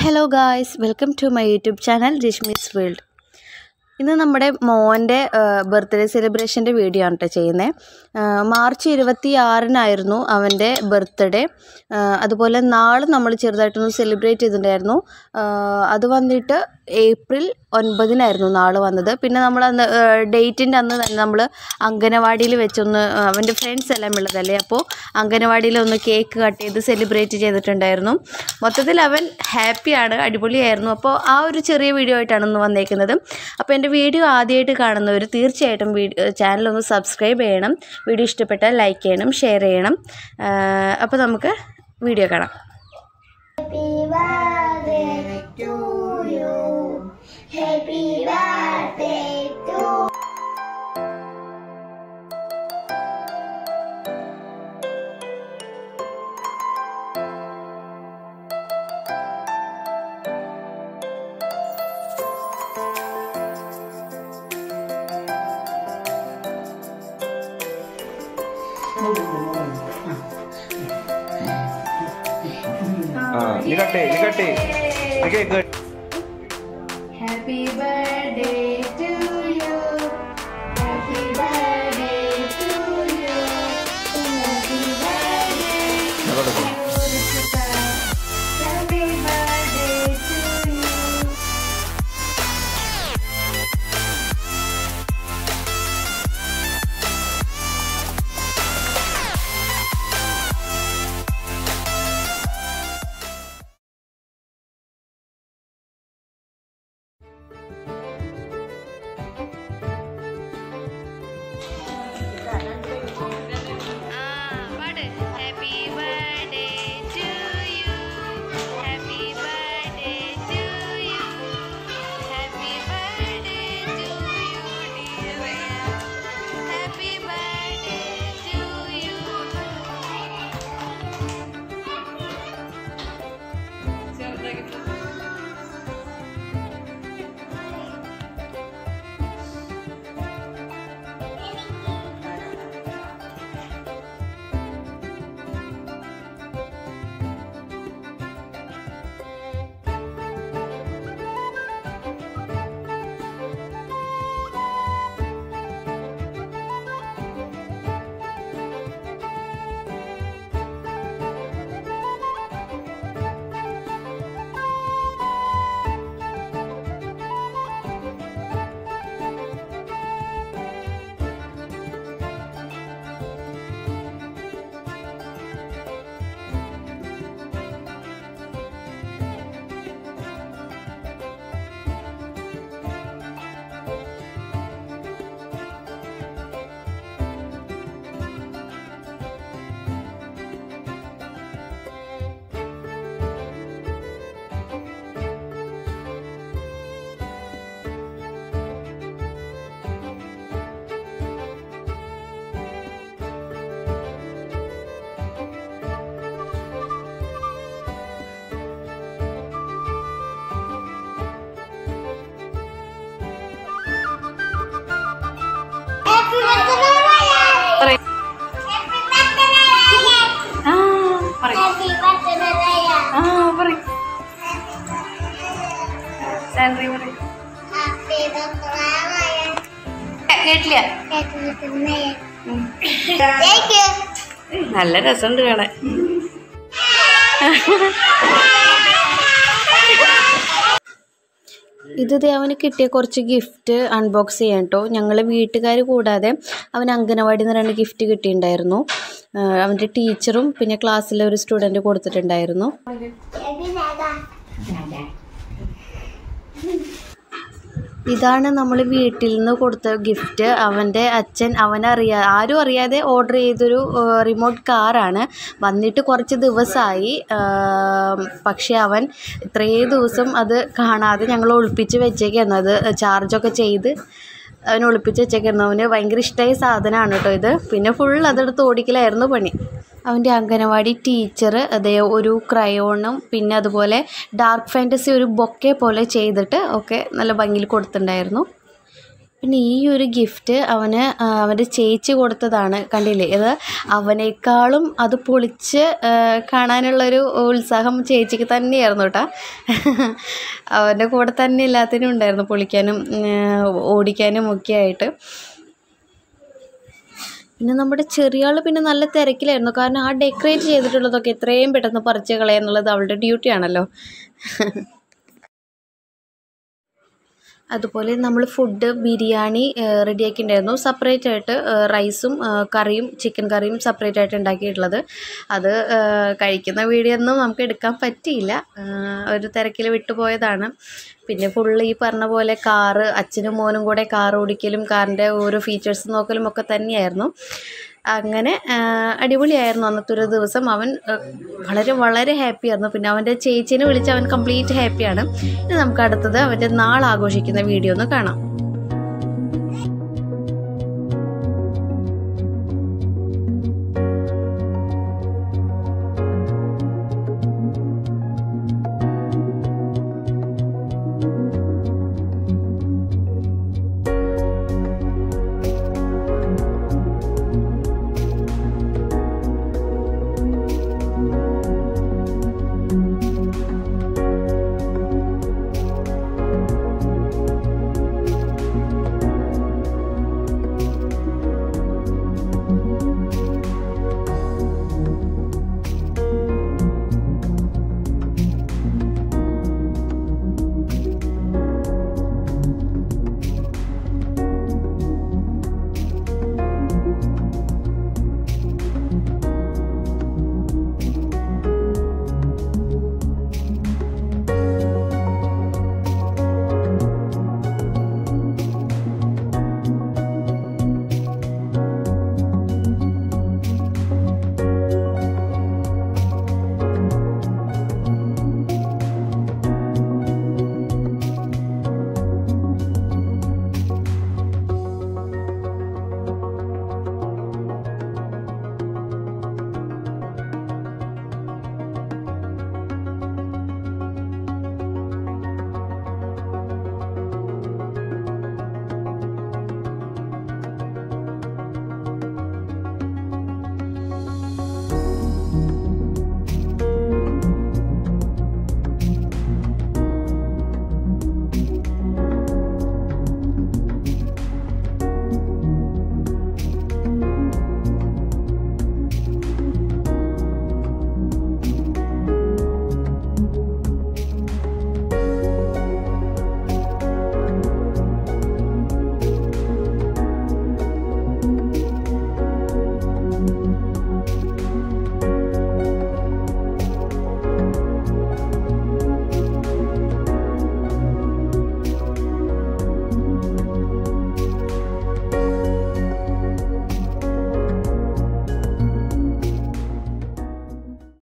Hello guys, welcome to my YouTube channel Rishmi's World. ഇന്ന് നമ്മുടെ മോൻ്റെ ബർത്ത്ഡേ സെലിബ്രേഷൻ്റെ വീഡിയോ ആണ് ചെയ്യുന്നത്. മാർച്ച് 26-നായിരുന്നു അവൻ്റെ ബർത്ത്ഡേ. അതുപോലെ നാളെ നമ്മൾ ചെറുതായിട്ടൊന്ന് സെലിബ്രേറ്റ് ചെയ്തിട്ടുണ്ടായിരുന്നു. അത് വന്നിട്ട് ഏപ്രിൽ 9-നായിരുന്നു നാളെ വന്നത്. പിന്നെ നമ്മൾ അന്ന് ഡേറ്റിൻ്റെ അന്ന് തന്നെ നമ്മൾ അംഗനവാടിയിൽ വെച്ചൊന്ന് അവൻ്റെ ഫ്രണ്ട്സ് എല്ലാം ഉള്ളതല്ലേ, അപ്പോൾ അംഗനവാടിയിലൊന്ന് കേക്ക് കട്ട് ചെയ്ത് സെലിബ്രേറ്റ് ചെയ്തിട്ടുണ്ടായിരുന്നു. മൊത്തത്തിൽ അവൻ ഹാപ്പിയാണ്, അടിപൊളിയായിരുന്നു. അപ്പോൾ ആ ഒരു ചെറിയ വീഡിയോ ആയിട്ടാണ് ഇന്ന് വന്നേക്കുന്നത്. അപ്പോൾ എൻ്റെ വീഡിയോ ആദ്യമായിട്ട് കാണുന്നവർ തീർച്ചയായിട്ടും ചാനലൊന്ന് സബ്സ്ക്രൈബ് ചെയ്യണം. വീഡിയോ ഇഷ്ടപ്പെട്ടാൽ ലൈക്ക് ചെയ്യണം, ഷെയർ ചെയ്യണം. അപ്പോൾ നമുക്ക് വീഡിയോ കാണാം. Happy birthday to you. Happy birthday to you. Okay, good. Happy birthday to you. Happy birthday to you. Happy birthday. Happy birthday to you. Happy birthday to you. Happy birthday to you. Happy birthday to you, dear. Happy birthday to you. നല്ല രസമുണ്ട് കാണാൻ. ഇത് അവന് കിട്ടിയ കുറച്ച് gift unbox ചെയ്യാൻ കേട്ടോ. ഞങ്ങൾ വീട്ടുകാർ കൂടാതെ അവന് അംഗനവാടിയിൽ നിന്ന് 2 ഗിഫ്റ്റ് കിട്ടിയിട്ടുണ്ടായിരുന്നു. അവൻ്റെ ടീച്ചറും പിന്നെ ക്ലാസ്സിലെ ഒരു സ്റ്റുഡൻറ്റ് കൊടുത്തിട്ടുണ്ടായിരുന്നു. ഇതാണ് നമ്മൾ വീട്ടിൽ നിന്ന് കൊടുത്ത ഗിഫ്റ്റ്. അവൻ്റെ അച്ഛൻ ആരും അറിയാതെ ഓർഡർ ചെയ്തൊരു റിമോട്ട് കാറാണ്. വന്നിട്ട് കുറച്ച് ദിവസമായി. പക്ഷേ അവൻ ഇത്രയും ദിവസം അത് കാണാതെ ഞങ്ങൾ ഒളിപ്പിച്ച് വെച്ചേക്കായിരുന്നു. അത് ചാർജൊക്കെ ചെയ്ത് അവൻ ഒളിപ്പിച്ച് വെച്ചേക്കായിരുന്നു. അവന് ഭയങ്കര ഇഷ്ടമായ സാധനമാണ് കേട്ടോ ഇത്. പിന്നെ ഫുൾ അതെടുത്ത് ഓടിക്കലായിരുന്നു പണി. അവൻ്റെ അംഗനവാടി ടീച്ചർ അതേ ഒരു ക്രയോണും പിന്നെ അതുപോലെ ഡാർക്ക് ഫാൻറ്റസി ഒരു ബൊക്കെ പോലെ ചെയ്തിട്ട് ഒക്കെ നല്ല ഭംഗിയിൽ കൊടുത്തിട്ടുണ്ടായിരുന്നു. പിന്നെ ഈ ഒരു ഗിഫ്റ്റ് അവന് അവൻ്റെ ചേച്ചി കൊടുത്തതാണ്. കണ്ടില്ലേ, ഇത് അവനേക്കാളും അത് പൊളിച്ച് കാണാനുള്ളൊരു ഉത്സാഹം ചേച്ചിക്ക് തന്നെയായിരുന്നു കേട്ടോ. അവൻ്റെ കൂടെ തന്നെ എല്ലാത്തിനും ഉണ്ടായിരുന്നു, പൊളിക്കാനും ഓടിക്കാനും ഒക്കെ ആയിട്ട്. പിന്നെ നമ്മുടെ ചെറിയ ആൾ പിന്നെ നല്ല തിരക്കിലായിരുന്നു. കാരണം ആ ഡെക്കറേറ്റ് ചെയ്തിട്ടുള്ളതൊക്കെ എത്രയും പെട്ടെന്ന് പറിച്ച് കളയാന്നുള്ളത് അവളുടെ ഡ്യൂട്ടിയാണല്ലോ. അതുപോലെ നമ്മൾ ഫുഡ് ബിരിയാണി റെഡിയാക്കിയിട്ടുണ്ടായിരുന്നു. സെപ്പറേറ്റ് ആയിട്ട് റൈസും കറിയും ചിക്കൻ കറിയും സെപ്പറേറ്റ് ആയിട്ട് ഉണ്ടാക്കിയിട്ടുള്ളത്. അത് കഴിക്കുന്ന വീഡിയോ ഒന്നും നമുക്ക് എടുക്കാൻ പറ്റിയില്ല, ഒരു തിരക്കിൽ വിട്ടുപോയതാണ്. പിന്നെ ഫുള്ള് ഈ പറഞ്ഞ പോലെ കാറ്, അച്ഛനും മോനും കൂടെ കാർ ഓടിക്കലും കാറിൻ്റെ ഓരോ ഫീച്ചേഴ്സ് നോക്കലും ഒക്കെ തന്നെയായിരുന്നു. അങ്ങനെ അടിപൊളിയായിരുന്നു അന്നത്തെ ഒരു ദിവസം. അവൻ വളരെ വളരെ ഹാപ്പിയായിരുന്നു. പിന്നെ അവൻ്റെ ചേച്ചീനെ വിളിച്ച് അവൻ കംപ്ലീറ്റ് ഹാപ്പിയാണ്. ഇനി നമുക്ക് അടുത്തത് അവൻ്റെ നാൾ ആഘോഷിക്കുന്ന വീഡിയോ ഒന്ന് കാണാം.